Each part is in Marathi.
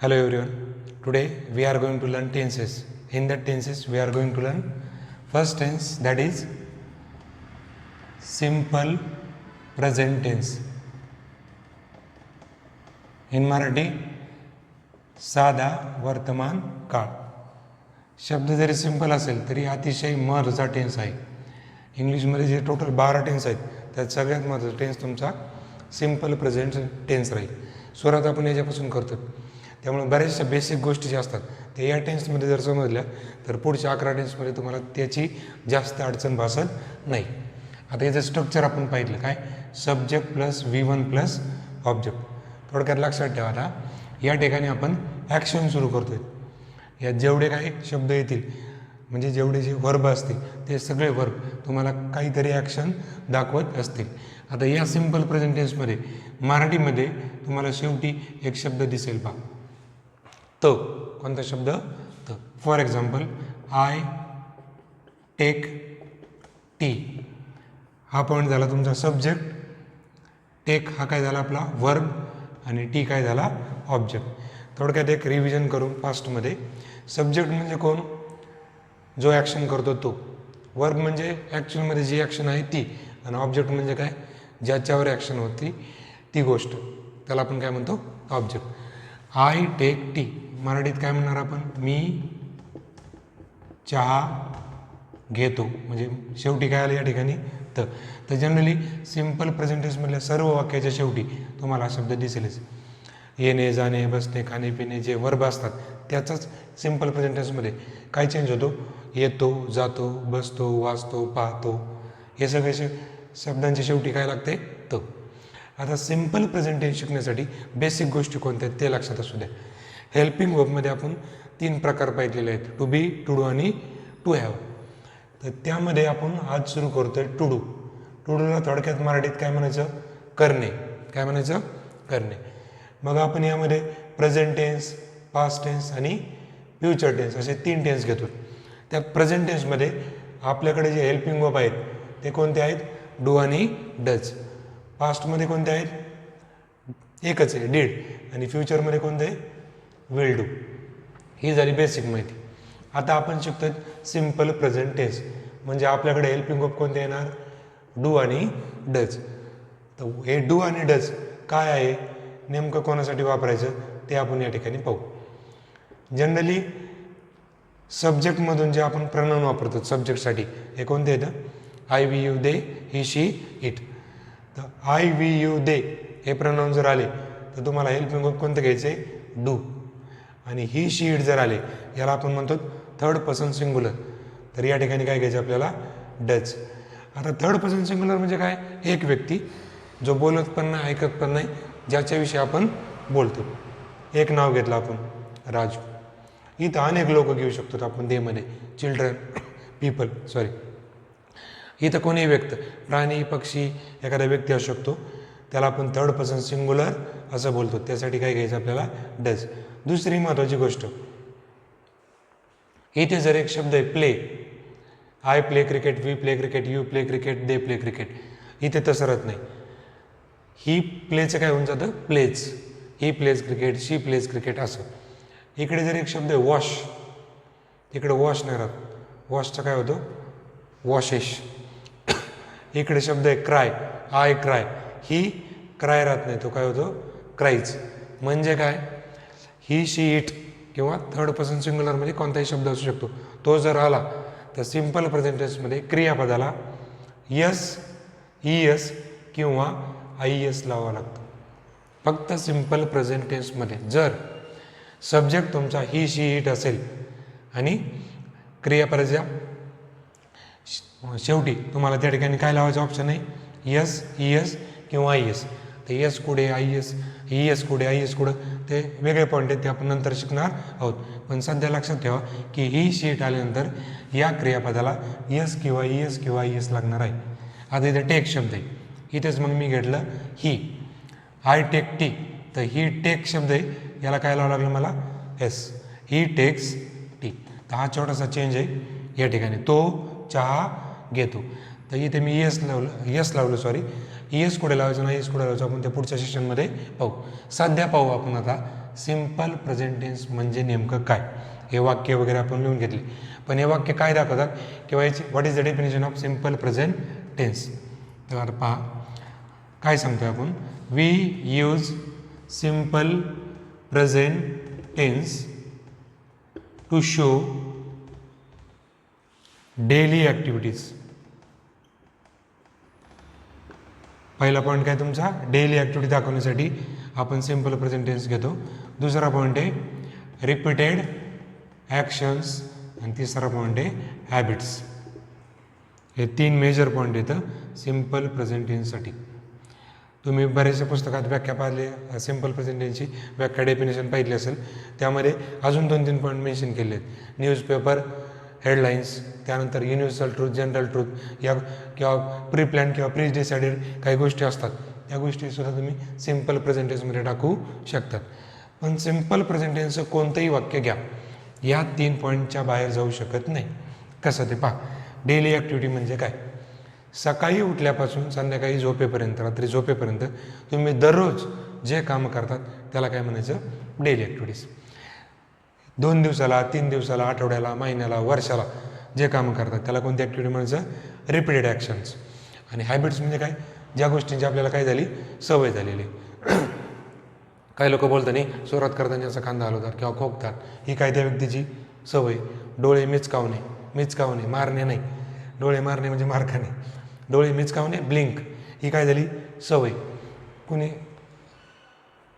Hello everyone. Today we are going to learn tenses. In that tenses we are going to learn first tense, that is simple present tense. In Marathi साधा वर्तमान काळ. शब्द जरी सिंपल असेल तरी अतिशय महत्त्वाचा टेन्स आहे. इंग्लिशमध्ये जे टोटल 12 टेन्स आहेत त्यात सगळ्यात महत्त्वाचा टेन्स तुमचा सिंपल प्रेझेंट टेन्स राहील. सुरुवात आपण याच्यापासून करतो. त्यामुळे बऱ्याचशा बेसिक गोष्टी ज्या असतात त्या या टेन्समध्ये जर समजल्या तर पुढच्या 11 टेन्समध्ये तुम्हाला त्याची जास्त अडचण भासत नाही. आता याचं स्ट्रक्चर आपण पाहिलं काय, subject plus V1 plus object. थोडक्यात लक्षात ठेवा, आता या ठिकाणी आपण ॲक्शन सुरू करतोय. यात जेवढे काही शब्द येतील म्हणजे जेवढे जे वर्ब असतील ते सगळे वर्ब तुम्हाला काहीतरी ॲक्शन दाखवत असतील. आता या सिंपल प्रेझेंट टेन्समध्ये मराठीमध्ये तुम्हाला शेवटी एक शब्द दिसेल पहा, त. कोणता शब्द? त. For example I take T. हा पॉईंट झाला तुमचा सब्जेक्ट. टेक हा काय झाला आपला वर्ब आणि टी काय झाला ऑब्जेक्ट. थोडक्यात एक रिव्हिजन करून फास्टमध्ये. सब्जेक्ट म्हणजे कोण? जो ॲक्शन करतो तो. वर्ब म्हणजे ॲक्च्युअलमध्ये जी ॲक्शन आहे ती. आणि ऑब्जेक्ट म्हणजे काय, ज्याच्यावर ॲक्शन होती ती गोष्ट, त्याला आपण काय म्हणतो ऑब्जेक्ट. आय टेक टी मराठीत काय म्हणणार आपण? मी चहा घेतो. म्हणजे शेवटी काय आलं या ठिकाणी तर. जनरली सिंपल प्रेझेंट टेन्समधल्या सर्व वाक्याच्या शेवटी तुम्हाला हा शब्द दिसेलच. येणे जाणे बसणे खाणे पिणे जे वर्ब असतात त्याचाच सिंपल प्रेझेंट टेन्समध्ये काय चेंज होतो? येतो, जातो, बसतो, वाचतो, पाहतो, हे सगळे शब्दांच्या शेवटी काय लागते? त. आता सिंपल प्रेझेंट टेन्स शिकण्यासाठी बेसिक गोष्टी कोणत्या आहेत ते लक्षात असू द्या. हेल्पिंग वर्बमध्ये आपण 3 प्रकार पाहिलेले आहेत, टू बी, टू डू आणि टू हॅव. तर त्यामध्ये आपण आज सुरू करतोय टू डू. टू डूला थोडक्यात मराठीत काय म्हणायचं? करणे. काय म्हणायचं? करणे. मग आपण यामध्ये प्रेझेंट टेन्स, पास्ट टेन्स आणि फ्युचर टेन्स असे 3 टेन्स घेतो. त्या प्रेझेंट टेन्समध्ये आपल्याकडे जे हेल्पिंग वर्ब आहेत ते कोणते आहेत? डू आणि डज. पास्टमध्ये कोणते आहेत? एकच आहे, डीड. आणि फ्युचरमध्ये कोणते आहे? Will do. ही झाली बेसिक माहिती. आता आपण शिकतोय सिंपल प्रेझेंट टेन्स. म्हणजे आपल्याकडे हेल्पिंग वर्ब कोणते येणार? डू आणि डज. तर हे डू आणि डज काय आहे, नेमकं कोणासाठी वापरायचं ते आपण या ठिकाणी पाहू. जनरली सब्जेक्टमधून जे आपण प्रनाउन वापरतो सब्जेक्टसाठी हे कोणते येतं? I, we, you, they, he, she, it. तर आय, वी, यू, दे हे प्रनाउन जर आले तर तुम्हाला हेल्पिंग वर्ब कोणतं घ्यायचं आहे? डू. आणि ही, शी, इट जर आले याला आपण म्हणतो थर्ड पर्सन सिंग्युलर. तर या ठिकाणी काय घ्यायचं आपल्याला? डज. आता थर्ड पर्सन सिंग्युलर म्हणजे काय? एक व्यक्ती जो बोलत पण नाही, ऐकत पण नाही, ज्याच्याविषयी आपण बोलतो. एक नाव घेतलं आपण राजू. इथं अनेक लोक घेऊ शकतो आपण देमध्ये, चिल्ड्रन, पीपल, सॉरी. इथं कोणीही व्यक्त, प्राणी, पक्षी, एखादा व्यक्ती असू शकतो, त्याला आपण थर्ड पर्सन सिंग्युलर असं बोलतो. त्यासाठी काय घ्यायचं आपल्याला? डज. दुसरी महत्त्वाची गोष्ट, इथे जर एक शब्द आहे play, I play cricket, we play cricket, you play cricket, they play cricket, इथे तसं राहत नाही. ही प्लेचं काय होऊन जातं? Plays. He plays cricket, she plays cricket असं. इकडे जर एक शब्द आहे वॉश, इकडे वॉश नाही राहत, वॉशचं काय होतं? वॉशेश. इकडे शब्द आहे cry, I cry, he cry राहत नाही, तो काय होतो? क्राईज. म्हणजे काय? ही, शी, इट किंवा थर्ड पर्सन सिंग्युलरमध्ये कोणताही शब्द असू शकतो. तो जर आला तर सिंपल प्रेझेंट टेन्समध्ये क्रियापदाला यस, ईएस किंवा आयएस लावावं लागतं. फक्त सिंपल प्रेझेंट टेन्समध्ये जर सब्जेक्ट तुमचा ही, शी, इट असेल आणि क्रियापदाच्या शेवटी तुम्हाला त्या ठिकाणी काय लावायचं ऑप्शन आहे? यस, ईएस किंवा आयएस. तर यस कुठे, आयएस, ईएस कुठे, आयएस कुठं, ते वेगळे पॉईंट आहेत, ते आपण नंतर शिकणार आहोत. पण सध्या लक्षात ठेवा की ही, शी, इट आल्यानंतर या क्रियापदाला यस किंवा ईएस किंवा आयएस लागणार आहे. आता इथे टेक शब्द आहे, इथेच मग मी घेतलं ही. आय टेक टी, तर ही टेक शब्द आहे, याला काय लावावं लागलं मला? एस. ही टेक्स टी. तर हा छोटासा चेंज आहे या ठिकाणी. तो चहा घेतो. तर इथे मी यस लावलं सॉरी. ES कुठे लावायचं नाही, ES कुठे लावायचं आपण त्या पुढच्या सेशनमध्ये पाहू. सध्या पाहू आपण आता सिम्पल प्रेझेंट टेन्स म्हणजे नेमकं काय. हे वाक्य वगैरे आपण लिहून घेतले, पण हे वाक्य काय दाखवतात किंवा याची what is the definition of simple present tense. तर पहा काय सांगतोय आपण. We use simple present tense to show daily activities. पहिला पॉईंट काय तुमचा, डेली ॲक्टिव्हिटी दाखवण्यासाठी आपण सिम्पल प्रेझेंट टेन्स घेतो. दुसरा पॉईंट आहे रिपीटेड ॲक्शन्स आणि तिसरा पॉईंट आहे हॅबिट्स. हे 3 मेजर पॉईंट येतं सिम्पल प्रेझेंट टेन्ससाठी. तुम्ही बऱ्याचशा पुस्तकात व्याख्या पाहिली, सिम्पल प्रेझेंट टेन्सची व्याख्या डेफिनेशन पाहिली असेल, त्यामध्ये अजून 2-3 पॉईंट मेन्शन केले आहेत. न्यूजपेपर हेडलाईन्स, त्यानंतर युनिव्हर्सल ट्रूथ, जनरल ट्रूथ या किंवा प्री प्लॅन किंवा प्री डिसाइडेड काही गोष्टी असतात, त्या गोष्टीसुद्धा तुम्ही सिम्पल प्रेझेंट टेन्समध्ये टाकू शकतात. पण सिम्पल प्रेझेंट टेन्सचं कोणतंही वाक्य घ्या, या 3 पॉईंटच्या बाहेर जाऊ शकत नाही. कसं ते पहा. डेली ॲक्टिव्हिटी म्हणजे काय, सकाळी उठल्यापासून संध्याकाळी झोपेपर्यंत, रात्री झोपेपर्यंत तुम्ही दररोज जे कामं करतात त्याला काय म्हणायचं, डेली ॲक्टिव्हिटीज. 2 दिवसाला, 3 दिवसाला, आठवड्याला, महिन्याला, वर्षाला जे कामं करतात त्याला कोणती ॲक्टिव्हिटी म्हणायचं, रिपीटेड ॲक्शन्स. आणि हॅबिट्स म्हणजे काय, ज्या गोष्टींची आपल्याला काय झाली, सवय झालेली. काही लोक बोलतात नाही, सुरुवात करताना असा खांदा हलवतात किंवा खोकतात, ही काय त्या व्यक्तीची सवय. डोळे मिचकावणे, मारणे नाही, डोळे मारणे म्हणजे मारखाणे, डोळे मिचकावणे, ब्लिंक, ही काय झाली सवय. कोणी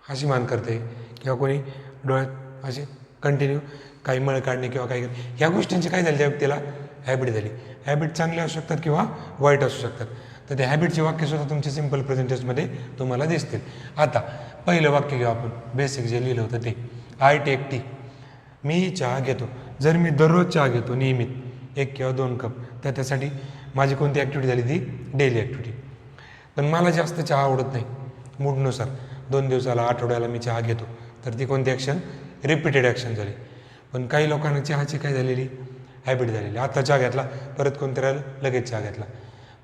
अशी मान करते किंवा कोणी डोळ्यात असे कंटिन्यू काही मळ काढणे किंवा काही, ह्या गोष्टींची काय झाली त्या व्यक्तीला हॅबिट झाली. हॅबिट चांगले असू शकतात किंवा वाईट असू शकतात. तर त्या हॅबिटची वाक्यसुद्धा तुमचे सिम्पल प्रेझेंट टेन्समध्ये तुम्हाला दिसतील. आता पहिलं वाक्य घेऊ आपण, बेसिक जे लिहिलं होतं ते. आय टेक टी, मी चहा घेतो. जर मी दररोज चहा घेतो नियमित 1 किंवा 2 कप, तर त्यासाठी माझी कोणती ॲक्टिव्हिटी झाली, ती डेली ॲक्टिव्हिटी. पण मला जास्त चहा आवडत नाही, मूडनुसार 2 दिवसाला, आठवड्याला मी चहा घेतो, तर ती कोणती ॲक्शन, रिपीटेड ॲक्शन झाली. पण काही लोकांना चहाची काय झालेली, हॅबिट झालेली. आता चहा घेतला, परत कोणतरी आलं, लगेच चहा घेतला,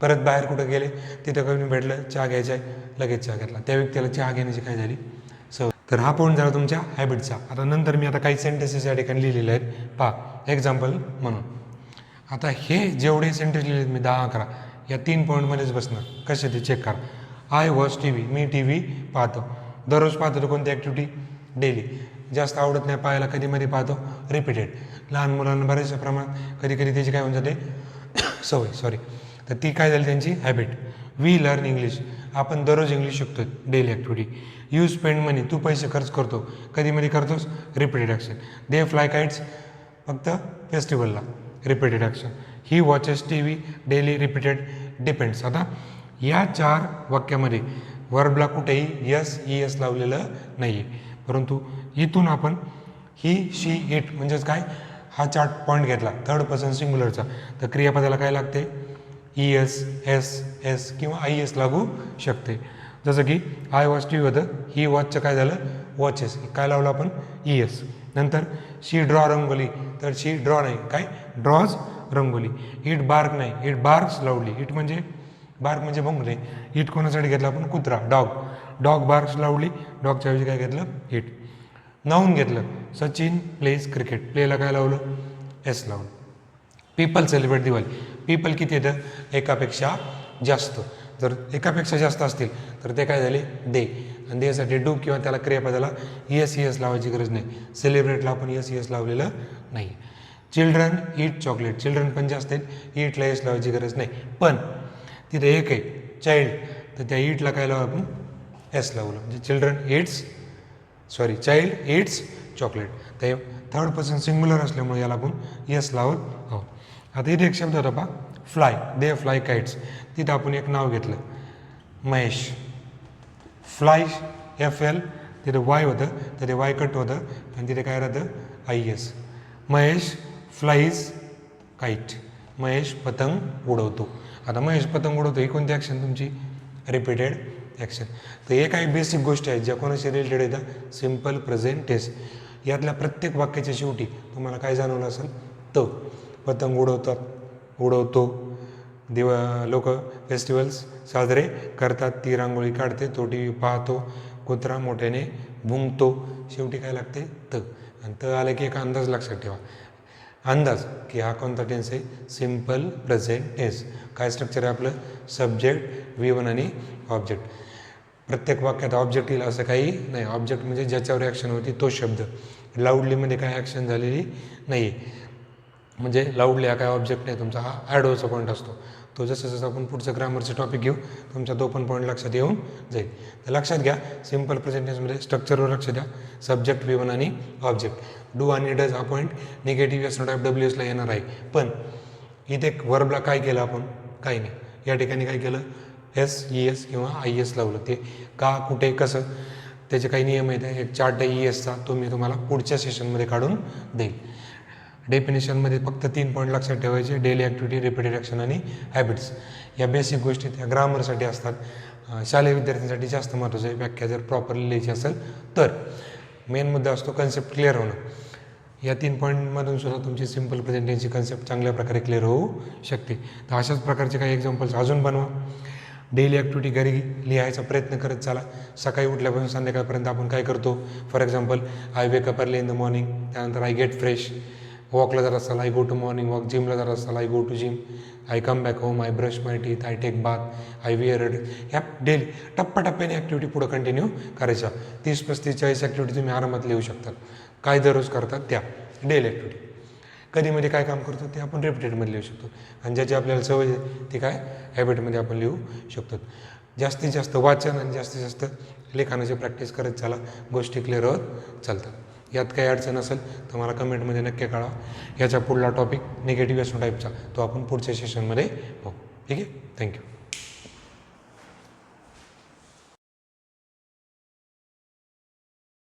परत बाहेर कुठं गेले, तिथं कोणी भेटलं, चहा घ्यायचा आहे, लगेच चहा घेतला, त्या व्यक्तीला चहा घेण्याची काय झाली, सवय. तर हा पॉईंट झाला तुमच्या हॅबिटचा. आता नंतर मी आता काही सेंटेन्सेस या ठिकाणी लिहिलेले आहेत, पहा एक्झाम्पल म्हणून. आता हे जेवढे सेंटेन्स लिहिले मी 10-11 या 3 पॉईंटमध्येच बसणार. कसे ते चेक करा. I watch TV, me TV पाहतो. दररोज पाहतो. तर कोणती ॲक्टिव्हिटी, डेली. जास्त आवडत नाही पाहायला, कधीमध्ये पाहतो, रिपीटेड. लहान मुलांना बऱ्याचशा प्रमाणात कधी कधी त्याची काय होऊन जाते, सवय. तर ती काय झाली त्यांची हॅबिट. वी लर्न इंग्लिश, आपण दररोज इंग्लिश शिकतो, daily activity. You spend money, तू पैसे खर्च करतो, कधीमध्ये करतोस, repeated action. They fly kites, फक्त फेस्टिवलला, repeated action. He watches TV, daily, repeated, depends. आता या 4 वाक्यामध्ये वर्बला कुठेही ES लावलेलं नाही आहे, परंतु इथून आपण ही, शी, इट म्हणजेच काय, हा 4 पॉईंट घेतला थर्ड पर्सन सिंग्युलरचा, तर क्रियापदाला काय लागते, ES, S किंवा IS लागू शकते. जसं की आय वॉच TV होतं, ही वॉचचं काय झालं, वॉचेस, काय लावलं आपण, ES. नंतर शी ड्रॉ रंगोली, तर शी ड्रॉ नाही, काय ड्रॉज रंगोली. इट बार्क नाही, इट बार्क्स लावली. इट म्हणजे बार्क म्हणजे भोंगले. इट कोणासाठी घेतला आपण, कुत्रा, डॉग बार्क्स लावली, डॉगच्या ऐवजी काय घेतलं, इट. नाऊन घेतलं, सचिन प्लेज क्रिकेट, प्लेला काय लावलं, S लावलं. पीपल सेलिब्रेट दिवाळी, पीपल किती येतं, एकापेक्षा जास्त. जर एकापेक्षा जास्त असतील तर ते काय झाले, दे. आणि देसाठी डू किंवा त्याला क्रियापदाला ES लावायची गरज नाही. सेलिब्रेटला आपण ES लावलेलं नाही. चिल्ड्रन ईट चॉकलेट, चिल्ड्रन पण जास्त आहेत, ईटला S लावायची गरज नाही. पण तिथे एक आहे चाइल्ड, तर त्या ईटला काय लावू आपण, S लावलं, म्हणजे चाइल्ड ईट्स चॉकलेट. ते थर्ड पर्सन सिंग्युलर असल्यामुळे याला आपण S लावत आहोत. आता इथे एक शब्द होता पहा, फ्लाय, दे फ्लाय काइट्स. तिथं आपण एक नाव घेतलं, महेश. फ्लाय FL, तिथे Y होतं, तर ते Y कट होतं आणि तिथे काय राहतं, IS. Mahesh flies kite, Mahesh पतंग उडवतो. आता महेश पतंग उडवतो ही कोणती ॲक्शन तुमची, रिपीटेड ॲक्शन. तर हे काही बेसिक गोष्टी आहेत ज्या कोणाशी रिलेटेड येतात, सिम्पल प्रेझेंट टेन्स. यातल्या प्रत्येक वाक्याच्या शेवटी तुम्हाला काय जाणवलं असेल, तो पतंग उडवतो, लोक फेस्टिवल्स साजरे करतात, ती रांगोळी काढते, तो टी व्ही पाहतो, कुत्रा मोठ्याने भुंकतो. शेवटी काय लागते त, आणि त आलं की एक अंदाज लक्षात ठेवा. अंदाज की हा कोणता टेन्स आहे, सिम्पल प्रेझेंट टेन्स. काय स्ट्रक्चर आहे आपलं, सब्जेक्ट V1 आणि ऑब्जेक्ट. प्रत्येक वाक्यात ऑब्जेक्ट येईल असं काही नाही. ऑब्जेक्ट म्हणजे ज्याच्यावर ॲक्शन होती तो शब्द. लाऊडलीमध्ये काय ॲक्शन झालेली नाही, म्हणजे लाऊडली हा काय ऑब्जेक्ट नाही तुमचा, हा ॲडोचा पॉईंट असतो. तो जसं जसं आपण पुढचं ग्रामरचे टॉपिक घेऊ तुमचा तो पण पॉईंट लक्षात येऊन जाईल. तर लक्षात घ्या, सिम्पल प्रेझेंट टेन्समध्ये स्ट्रक्चरवर लक्ष द्या. सब्जेक्ट V1 आणि ऑब्जेक्ट. डू आणि डज हा पॉईंट निगेटिव्ह एस नॉट FWSला येणार आहे. पण इथे वर्बला काय केलं आपण, काही नाही. या ठिकाणी काय केलं, SES किंवा IS लावलं. ते का, कुठे, कसं, त्याचे काही नियम आहेत. एक चार्ट आहे ESचा, तो मी तुम्हाला पुढच्या सेशनमध्ये काढून देईल. डेफिनेशनमध्ये फक्त 3 पॉईंट लक्षात ठेवायचे, डेली ॲक्टिव्हिटी, रिपीटेड ॲक्शन आणि हॅबिट्स. या बेसिक गोष्टी त्या ग्रामरसाठी असतात. शालेय विद्यार्थ्यांसाठी जास्त महत्त्वाचं आहे. व्याख्या जर प्रॉपरली लिहायची असेल तर. मेन मुद्दा असतो कन्सेप्ट क्लिअर होणं. या 3 पॉईंटमधून सुद्धा तुमची सिम्पल प्रेझेंट टेन्सची कन्सेप्ट चांगल्या प्रकारे क्लिअर होऊ शकते. तर अशाच प्रकारचे काही एक्झाम्पल्स अजून बनवा. डेली ॲक्टिव्हिटी घरी लिहायचा प्रयत्न करत चाला. सकाळी उठल्यापासून संध्याकाळपर्यंत आपण काय करतो, for example I wake up early in the morning, त्यानंतर आय गेट फ्रेश, वॉकला जात असाल I go to morning walk, जिमला जात असाल I go to gym, I come back home, I brush my teeth, I take bath, I wear it. ह्या डेली टप्प्याटप्प्याने ॲक्टिव्हिटी पुढं कंटिन्यू करायच्या. 30-35-40 ॲक्टिव्हिटी तुम्ही आरामात लिहू शकतात. काय दररोज करतात त्या डेली ॲक्टिव्हिटी. कधीमध्ये काय काम करतो ते आपण रिपीटेडमध्ये लिहू शकतो. आणि ज्याची आपल्याला सवय आहे ती काय हॅबिटमध्ये आपण लिहू शकतो. जास्तीत जास्त वाचन आणि जास्तीत जास्त लिखाणाची प्रॅक्टिस करत चाला, गोष्टी क्लिअर होत चालतात. यात काही अडचण असेल तर मला कमेंटमध्ये नक्की कळवा. याचा पुढला टॉपिक निगेटिव्ह एस टाईपचा, तो आपण पुढच्या सेशनमध्ये पाहू. ठीक आहे, थँक्यू.